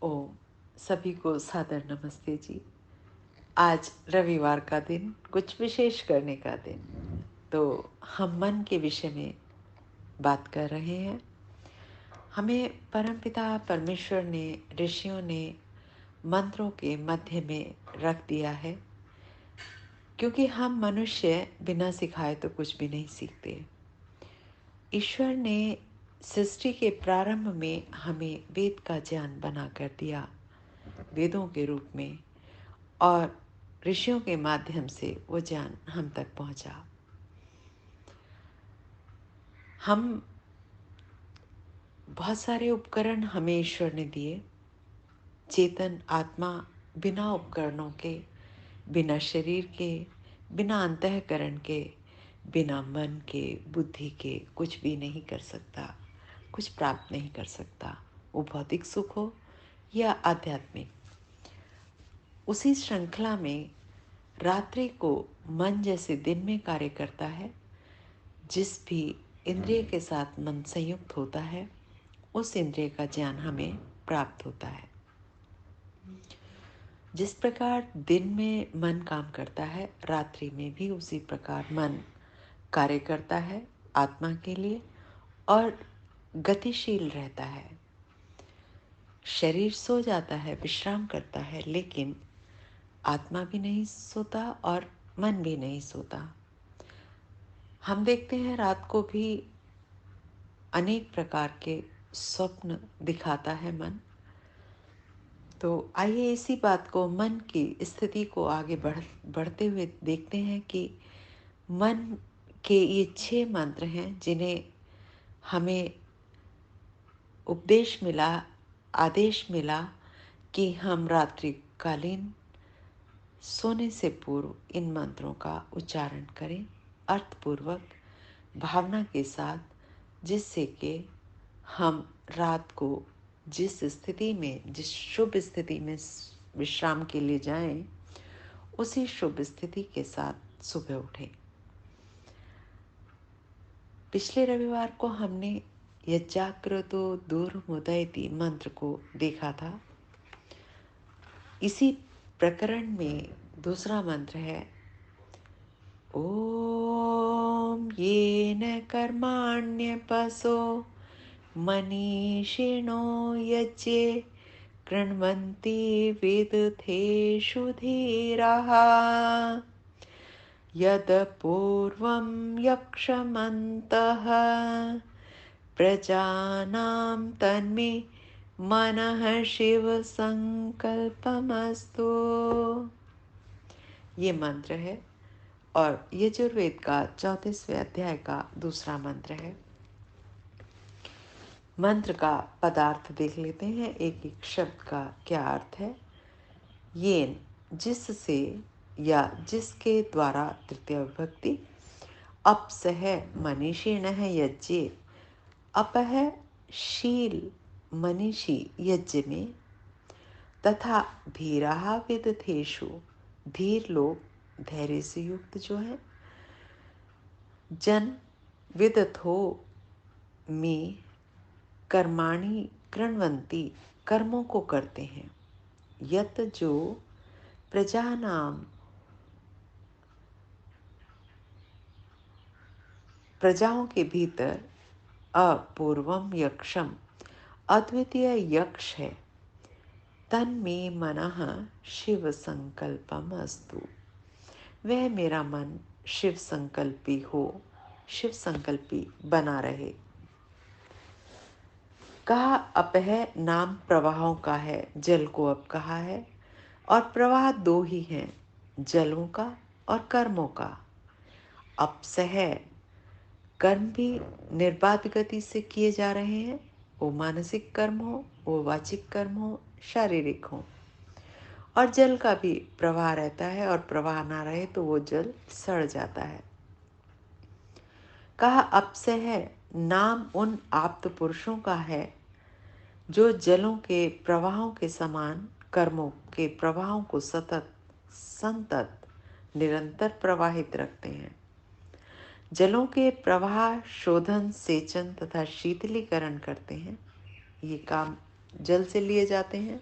ओम सभी को सादर नमस्ते जी। आज रविवार का दिन, कुछ विशेष करने का दिन। तो हम मन के विषय में बात कर रहे हैं। हमें परमपिता परमेश्वर ने, ऋषियों ने मंत्रों के मध्य में रख दिया है, क्योंकि हम मनुष्य बिना सिखाए तो कुछ भी नहीं सीखते। ईश्वर ने सृष्टि के प्रारंभ में हमें वेद का ज्ञान बना कर दिया, वेदों के रूप में, और ऋषियों के माध्यम से वो ज्ञान हम तक पहुंचा। हम बहुत सारे उपकरण हमें ईश्वर ने दिए। चेतन आत्मा बिना उपकरणों के, बिना शरीर के, बिना अंतःकरण के, बिना मन के, बुद्धि के कुछ भी नहीं कर सकता, कुछ प्राप्त नहीं कर सकता। वो भौतिक सुख हो या आध्यात्मिक। उसी श्रृंखला में रात्रि को मन जैसे दिन में कार्य करता है। जिस भी इंद्रिय के साथ मन संयुक्त होता है, उस इंद्रिय का ज्ञान हमें प्राप्त होता है। जिस प्रकार दिन में मन काम करता है, रात्रि में भी उसी प्रकार मन कार्य करता है आत्मा के लिए और गतिशील रहता है। शरीर सो जाता है, विश्राम करता है, लेकिन आत्मा भी नहीं सोता और मन भी नहीं सोता। हम देखते हैं रात को भी अनेक प्रकार के स्वप्न दिखाता है मन। तो आइए इसी बात को, मन की स्थिति को आगे बढ़ते हुए देखते हैं कि मन के ये 6 मंत्र हैं जिन्हें हमें उपदेश मिला, आदेश मिला कि हम रात्रिकालीन सोने से पूर्व इन मंत्रों का उच्चारण करें, अर्थपूर्वक, भावना के साथ, जिससे कि हम रात को जिस स्थिति में, जिस शुभ स्थिति में विश्राम के लिए जाएं, उसी शुभ स्थिति के साथ सुबह उठें। पिछले रविवार को हमने यज्जाग्रतो दुर्मुदयति मंत्र को देखा था। इसी प्रकरण में दूसरा मंत्र है, ओम येन कर्माण्यपसो मनीषिणो यज्ञे कृण्वन्ति विदथेषु धीराः यद पूर्वं यक्षमन्तः प्रजानां तन्मे मनः शिव संकल्पमस्तु। ये मंत्र है और यजुर्वेद का 34वें अध्याय का दूसरा मंत्र है। मंत्र का पदार्थ देख लेते हैं, एक एक शब्द का क्या अर्थ है। येन जिससे या जिसके द्वारा, तृतीय विभक्ति। अपसह मनीषिण यज्ञे, अप है शील मनीषी यज्ञ में, तथा धीराः विदथेषु, धीर लोग धैर्य से युक्त जो है, जन विदथो में कर्माणि कृण्वन्ति, कर्मों को करते हैं, यत जो प्रजानाम, प्रजाओं के भीतर, अपूर्वम यक्षम, अद्वितीय यक्ष है, तन में मनः शिव संकल्पम अस्तु, वह मेरा मन शिव संकल्पी हो, शिव संकल्पी बना रहे। कहा अपह नाम प्रवाहों का है, जल को अप कहा है, और प्रवाह 2 ही हैं, जलों का और कर्मों का। अपसह कर्म भी निर्बाध गति से किए जा रहे हैं, वो मानसिक कर्म हो, वो वाचिक कर्म हो, शारीरिक हो। और जल का भी प्रवाह रहता है, और प्रवाह ना रहे तो वो जल सड़ जाता है। कहा अपसह नाम उन आप्त पुरुषों का है जो जलों के प्रवाहों के समान कर्मों के प्रवाहों को सतत संतत निरंतर प्रवाहित रखते हैं। जलों के प्रवाह शोधन, सेचन तथा शीतलीकरण करते हैं। ये काम जल से लिए जाते हैं।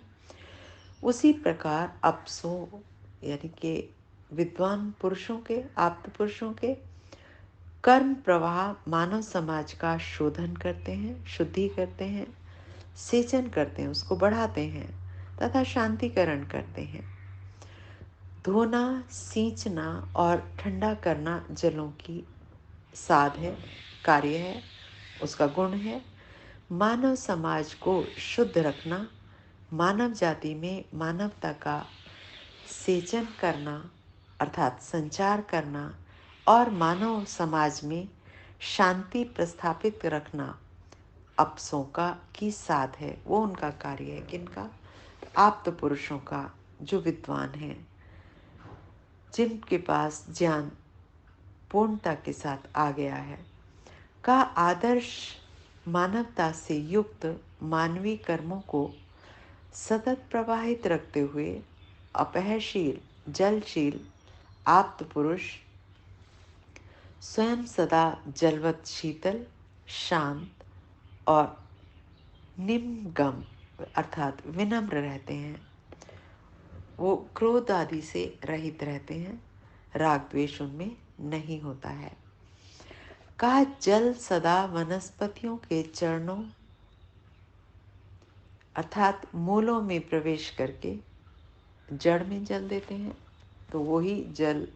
उसी प्रकार अप्सों यानी कि विद्वान पुरुषों के, आप्त पुरुषों के कर्म प्रवाह मानव समाज का शोधन करते हैं, शुद्धि करते हैं, सेचन करते हैं, उसको बढ़ाते हैं तथा शांतिकरण करते हैं। धोना, सींचना और ठंडा करना जलों की साध है, कार्य है, उसका गुण है। मानव समाज को शुद्ध रखना, मानव जाति में मानवता का सेचन करना अर्थात संचार करना और मानव समाज में शांति प्रस्थापित रखना अप्सों का की साध है। वो उनका कार्य है। किनका? आप्त पुरुषों का, जो विद्वान हैं, जिनके पास ज्ञान पूर्णता के साथ आ गया है, का आदर्श मानवता से युक्त मानवीय कर्मों को सतत प्रवाहित रखते हुए अपहशील, जलशील आप्त पुरुष स्वयं सदा जलवत शीतल, शांत और निम्नगम अर्थात विनम्र रहते हैं। वो क्रोध आदि से रहित रहते हैं, राग द्वेष उनमें नहीं होता है। कहा जल सदा वनस्पतियों के चरणों अर्थात मूलों में प्रवेश करके जड़ में जल देते हैं, तो वही जल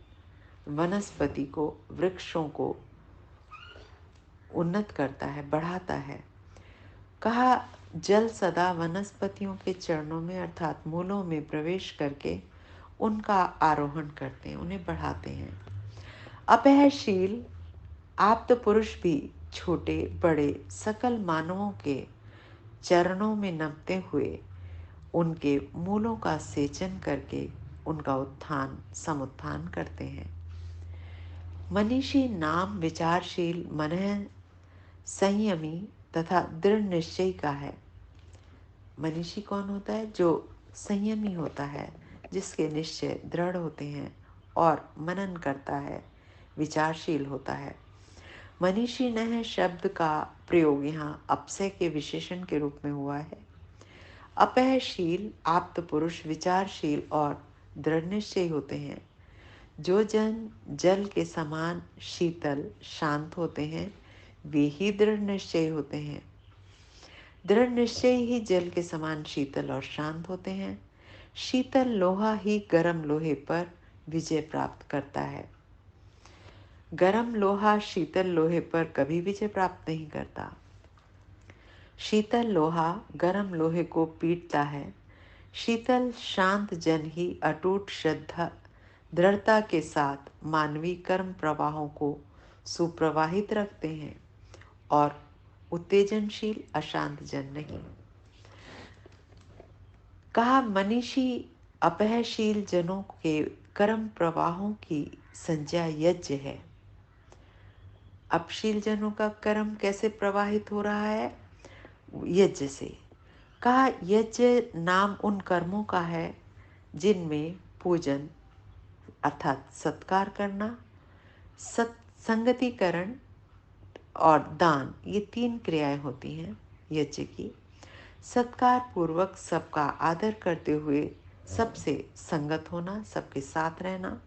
वनस्पति को, वृक्षों को उन्नत करता है, बढ़ाता है। कहा जल सदा वनस्पतियों के चरणों में अर्थात मूलों में प्रवेश करके उनका आरोहण करते हैं, उन्हें बढ़ाते हैं। अपहशील आप्त पुरुष भी छोटे बड़े सकल मानवों के चरणों में नमते हुए उनके मूलों का सेचन करके उनका उत्थान समुत्थान करते हैं। मनीषी नाम विचारशील, मनः संयमी तथा दृढ़ निश्चय का है। मनीषी कौन होता है? जो संयमी होता है, जिसके निश्चय दृढ़ होते हैं और मनन करता है, विचारशील होता है। मनीषी नह शब्द का प्रयोग यहाँ अपसय के विशेषण के रूप में हुआ है। अपहशील आप्त पुरुष विचारशील और दृढ़ निश्चयी होते हैं। जो जन जल के समान शीतल शांत होते हैं, वे ही दृढ़ निश्चयी होते हैं। दृढ़ निश्चयी ही जल के समान शीतल और शांत होते हैं। शीतल लोहा ही गर्म लोहे पर विजय प्राप्त करता है। गर्म लोहा शीतल लोहे पर कभी विजय प्राप्त नहीं करता। शीतल लोहा गर्म लोहे को पीटता है। शीतल शांत जन ही अटूट श्रद्धा दृढ़ता के साथ मानवीय कर्म प्रवाहों को सुप्रवाहित रखते हैं और उत्तेजनशील अशांत जन नहीं। कहा मनीषी अपहशील जनों के कर्म प्रवाहों की संज्ञा यज्ञ है। अपशील जनों का कर्म कैसे प्रवाहित हो रहा है? यज्ञ से। कहा यज्ञ नाम उन कर्मों का है जिनमें पूजन अर्थात सत्कार करना, सत्संगतिकरण और दान, ये 3 क्रियाएं होती हैं यज्ञ की। सत्कार पूर्वक सबका आदर करते हुए सबसे संगत होना, सबके साथ रहना,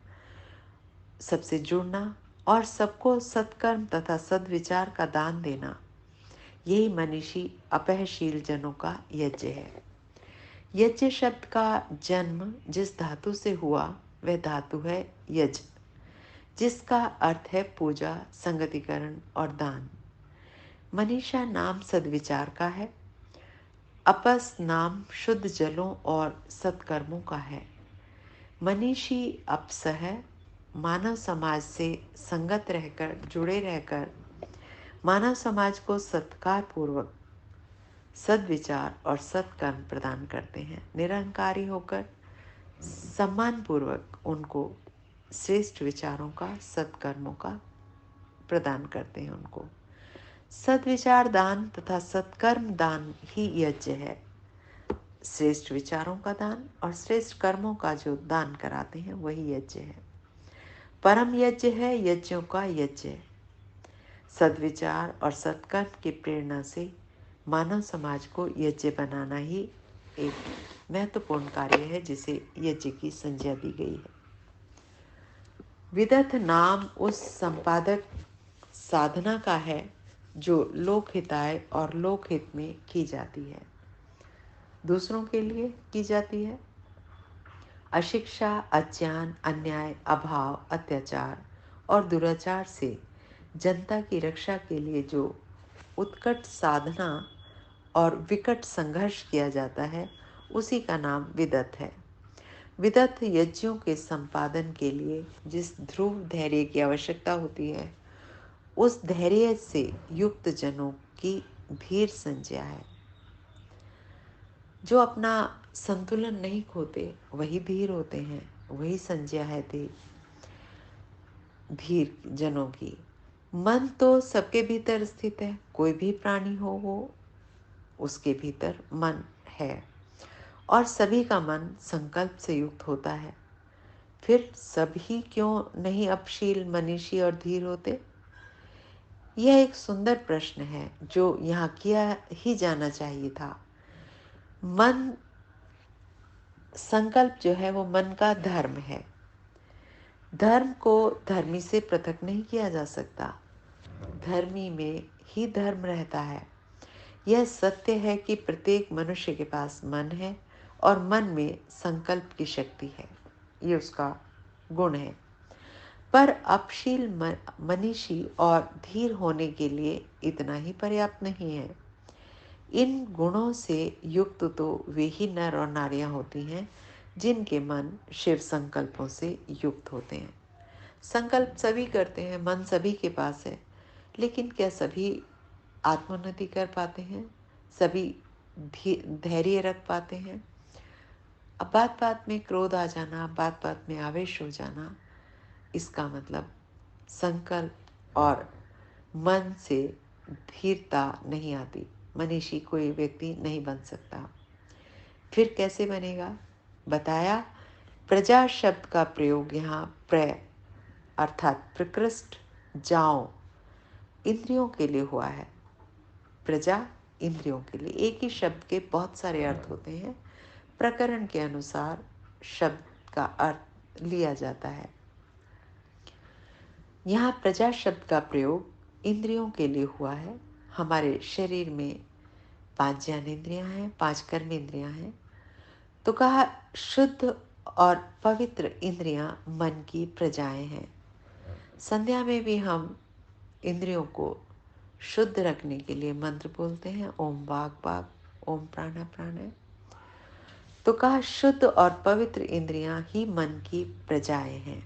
सबसे जुड़ना और सबको सत्कर्म तथा सद्विचार का दान देना, यही मनीषी अपहशील जनों का यज्ञ है। यज्ञ शब्द का जन्म जिस धातु से हुआ वह धातु है यज्ञ, जिसका अर्थ है पूजा, संगतिकरण और दान। मनीषा नाम सद्विचार का है। अपस नाम शुद्ध जलों और सत्कर्मों का है। मनीषी अपस है। मानव समाज से संगत रहकर, जुड़े रहकर मानव समाज को सत्कार पूर्वक सद्विचार और सत्कर्म प्रदान करते हैं। निरहंकारी होकर सम्मान पूर्वक उनको श्रेष्ठ विचारों का, सत्कर्मों का प्रदान करते हैं। उनको सद्विचार दान तथा सत्कर्म दान ही यज्ञ है। श्रेष्ठ विचारों का दान और श्रेष्ठ कर्मों का जो दान कराते हैं वही यज्ञ है। परम यज्ञ है यज्ञों का यज्ञ। सद्विचार और सत्कर्म की प्रेरणा से मानव समाज को यज्ञ बनाना ही एक महत्वपूर्ण कार्य है जिसे यज्ञ की संज्ञा दी गई है। विदथ नाम उस संपादक साधना का है जो लोकहिताय और लोकहित में की जाती है, दूसरों के लिए की जाती है। अशिक्षा, अज्ञान, अन्याय, अभाव, अत्याचार और दुराचार से जनता की रक्षा के लिए जो उत्कट साधना और विकट संघर्ष किया जाता है, उसी का नाम विदथ है। विदथ यज्ञों के संपादन के लिए जिस ध्रुव धैर्य की आवश्यकता होती है, उस धैर्य से युक्त जनों की धीर संज्ञा है। जो अपना संतुलन नहीं खोते वही धीर होते हैं, वही संज्ञा है धीर जनों की। मन तो सबके भीतर स्थित है, कोई भी प्राणी हो वो उसके भीतर मन है, और सभी का मन संकल्प से युक्त होता है। फिर सभी क्यों नहीं अपशील, मनीषी और धीर होते? यह एक सुंदर प्रश्न है जो यहाँ किया ही जाना चाहिए था। मन, संकल्प जो है वो मन का धर्म है। धर्म को धर्मी से पृथक नहीं किया जा सकता, धर्मी में ही धर्म रहता है। यह सत्य है कि प्रत्येक मनुष्य के पास मन है और मन में संकल्प की शक्ति है, ये उसका गुण है। पर अपशील, मनीषी और धीर होने के लिए इतना ही पर्याप्त नहीं है। इन गुणों से युक्त तो वे ही नर और नारियां होती हैं जिनके मन शिव संकल्पों से युक्त होते हैं। संकल्प सभी करते हैं, मन सभी के पास है, लेकिन क्या सभी आत्मोन्नति कर पाते हैं? सभी धैर्य रख पाते हैं? अब बात बात में क्रोध आ जाना, बात बात में आवेश हो जाना, इसका मतलब संकल्प और मन से धीरता नहीं आती। मनीषी कोई व्यक्ति नहीं बन सकता। फिर कैसे बनेगा? बताया, प्रजा शब्द का प्रयोग यहाँ अर्थात प्रकृष्ट, जाओ, इंद्रियों के लिए हुआ है। प्रजा इंद्रियों के लिए। एक ही शब्द के बहुत सारे अर्थ होते हैं, प्रकरण के अनुसार शब्द का अर्थ लिया जाता है। यहाँ प्रजा शब्द का प्रयोग इंद्रियों के लिए हुआ है। हमारे शरीर में 5 ज्ञानेंद्रियां हैं, 5 कर्मेंद्रियां हैं। तो कहा शुद्ध और पवित्र इंद्रियां मन की प्रजाएं हैं। संध्या में भी हम इंद्रियों को शुद्ध रखने के लिए मंत्र बोलते हैं, ओम वाग वाग, ओम प्राणा प्राणा। तो कहा शुद्ध और पवित्र इंद्रियां ही मन की प्रजाएं हैं,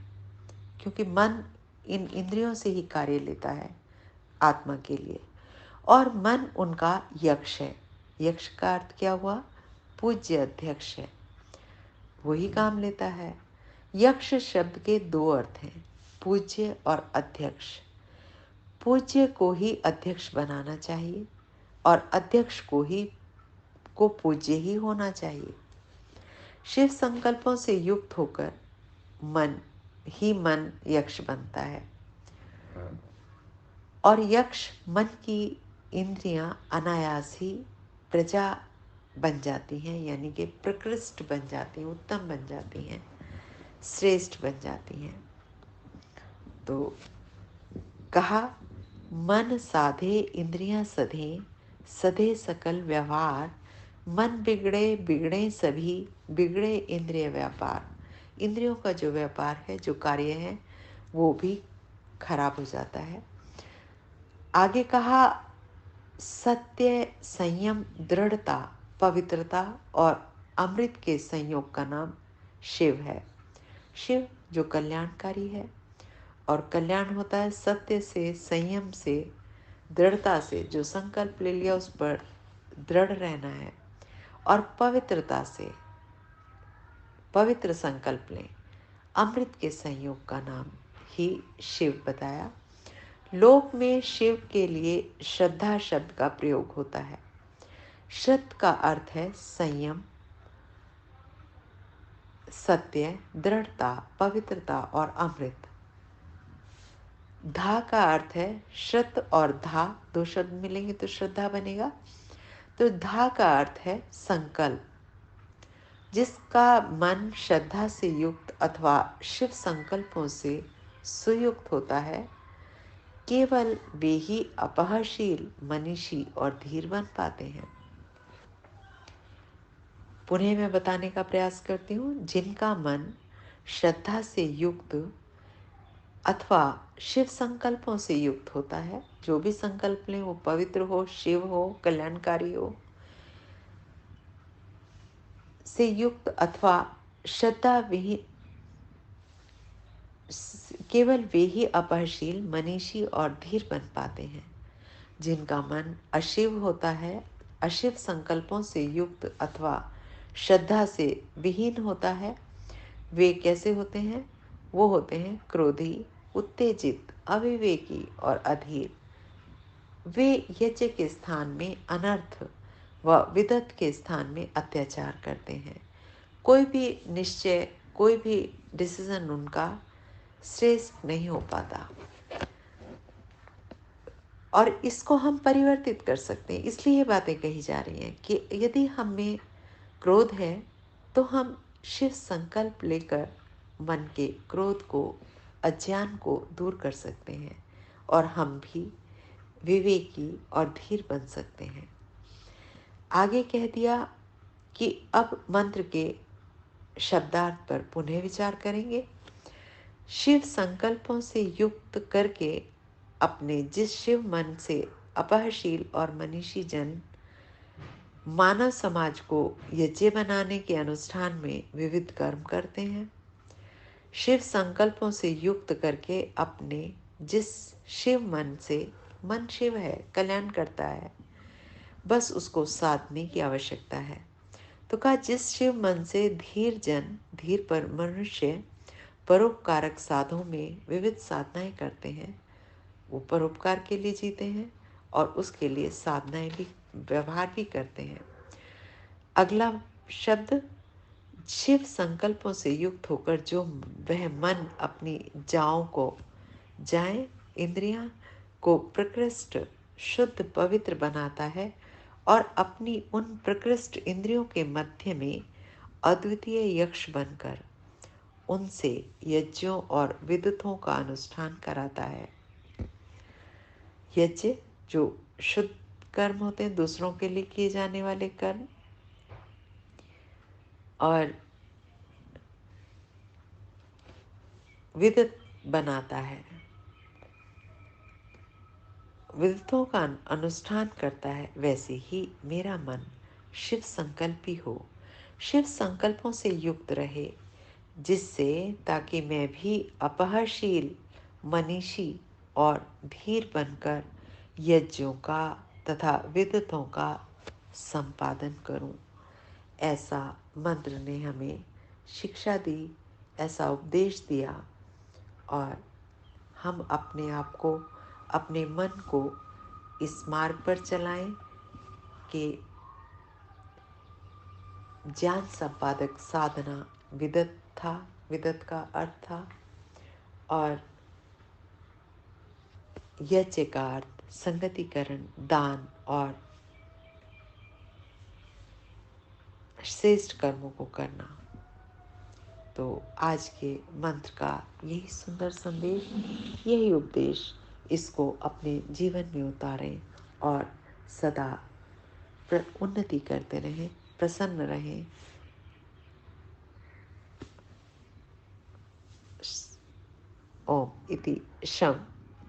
क्योंकि मन इन इंद्रियों से ही कार्य लेता है आत्मा के लिए, और मन उनका यक्ष है। यक्ष का अर्थ क्या हुआ? पूज्य अध्यक्ष है, वही काम लेता है। यक्ष शब्द के 2 अर्थ हैं, पूज्य और अध्यक्ष। पूज्य को ही अध्यक्ष बनाना चाहिए और अध्यक्ष को पूज्य ही होना चाहिए। शिव संकल्पों से युक्त होकर मन यक्ष बनता है, और यक्ष मन की इंद्रियां अनायास ही प्रजा बन जाती हैं, यानी कि प्रकृष्ट बन जाती हैं, उत्तम बन जाती हैं, श्रेष्ठ बन जाती हैं। तो कहा, मन साधे इंद्रियां सधे, सधे सकल व्यवहार, मन बिगड़े बिगड़े सभी, बिगड़े इंद्रिय व्यापार। इंद्रियों का जो व्यापार है, जो कार्य है, वो भी खराब हो जाता है। आगे कहा, सत्य, संयम, दृढ़ता, पवित्रता और अमृत के संयोग का नाम शिव है। शिव जो कल्याणकारी है, और कल्याण होता है सत्य से, संयम से, दृढ़ता से। जो संकल्प ले लिया उस पर दृढ़ रहना है, और पवित्रता से, पवित्र संकल्प लें। अमृत के संयोग का नाम ही शिव बताया। लोक में शिव के लिए श्रद्धा शब्द का प्रयोग होता है। श्रद्धा का अर्थ है संयम, सत्य, दृढ़ता, पवित्रता और अमृत। धा का अर्थ है श्रद्ध, और धा 2 शब्द मिलेंगे तो श्रद्धा बनेगा। तो धा का अर्थ है संकल्प, जिसका मन श्रद्धा से युक्त अथवा शिव संकल्पों से सुयुक्त होता है, केवल वे ही अपहशील, मनीषी और धीर बन पाते हैं। पुनः मैं बताने का प्रयास करती हूँ। जिनका मन श्रद्धा से युक्त अथवा शिव संकल्पों से युक्त होता है, जो भी संकल्प लें वो पवित्र हो, शिव हो, कल्याणकारी हो, से युक्त अथवा श्रद्धा विहीन, केवल वे ही अपहशील, मनीषी और धीर बन पाते हैं। जिनका मन अशिव होता है, अशिव संकल्पों से युक्त अथवा श्रद्धा से विहीन होता है, वे कैसे होते हैं? वो होते हैं क्रोधी, उत्तेजित, अविवेकी और अधीर। वे यज्ञ के स्थान में अनर्थ व विदत के स्थान में अत्याचार करते हैं। कोई भी निश्चय, कोई भी डिसीजन उनका श्रेष्ठ नहीं हो पाता। और इसको हम परिवर्तित कर सकते हैं। इसलिए ये बातें कही जा रही हैं कि यदि हम में क्रोध है तो हम शिव संकल्प लेकर मन के क्रोध को, अज्ञान को दूर कर सकते हैं और हम भी विवेकी और धीर बन सकते हैं। आगे कह दिया कि अब मंत्र के शब्दार्थ पर पुनः विचार करेंगे। शिव संकल्पों से युक्त करके अपने जिस शिव मन से अपहशील और मनीषी जन मानव समाज को यज्ञ बनाने के अनुष्ठान में विविध कर्म करते हैं। शिव संकल्पों से युक्त करके अपने जिस शिव मन से, मन शिव है, कल्याण करता है, बस उसको साधने की आवश्यकता है। तो कहा जिस शिव मन से धीर जन, धीर पर मनुष्य परोपकारक साधों में विविध साधनाएं करते हैं, वो परोपकार के लिए जीते हैं और उसके लिए साधनाएं भी, व्यवहार भी करते हैं। अगला शब्द, शिव संकल्पों से युक्त होकर जो वह मन अपनी जाओं को, जाएं इंद्रियां को प्रकृष्ट, शुद्ध, पवित्र बनाता है और अपनी उन प्रकृष्ट इंद्रियों के मध्य में अद्वितीय यक्ष बनकर उनसे यज्ञों और विद्युतों का अनुष्ठान कराता है। यज्ञ जो शुद्ध कर्म होते हैं, दूसरों के लिए किए जाने वाले कर्म, और विद्युत बनाता है, विद्युतों का अनुष्ठान करता है। वैसे ही मेरा मन शिव संकल्पी हो, शिव संकल्पों से युक्त रहे, जिससे ताकि मैं भी अपहशील, मनीषी और धीर बनकर यज्ञों का तथा विद्युतों का संपादन करूं। ऐसा मंत्र ने हमें शिक्षा दी, ऐसा उपदेश दिया और हम अपने आप को, अपने मन को इस मार्ग पर चलाएं कि ज्ञान संपादक साधना विदत था, विदत का अर्थ था, और यज्ञ का अर्थ संगतिकरण, दान और श्रेष्ठ कर्मों को करना। तो आज के मंत्र का यही सुंदर संदेश, यही उपदेश, इसको अपने जीवन में उतारें और सदा उन्नति करते रहें, प्रसन्न रहें। ओम इति शम।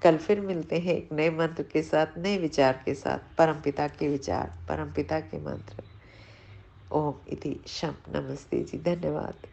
कल फिर मिलते हैं एक नए मंत्र के साथ, नए विचार के साथ, परमपिता के विचार, परमपिता के मंत्र। ओम इति शम। नमस्ते जी, धन्यवाद।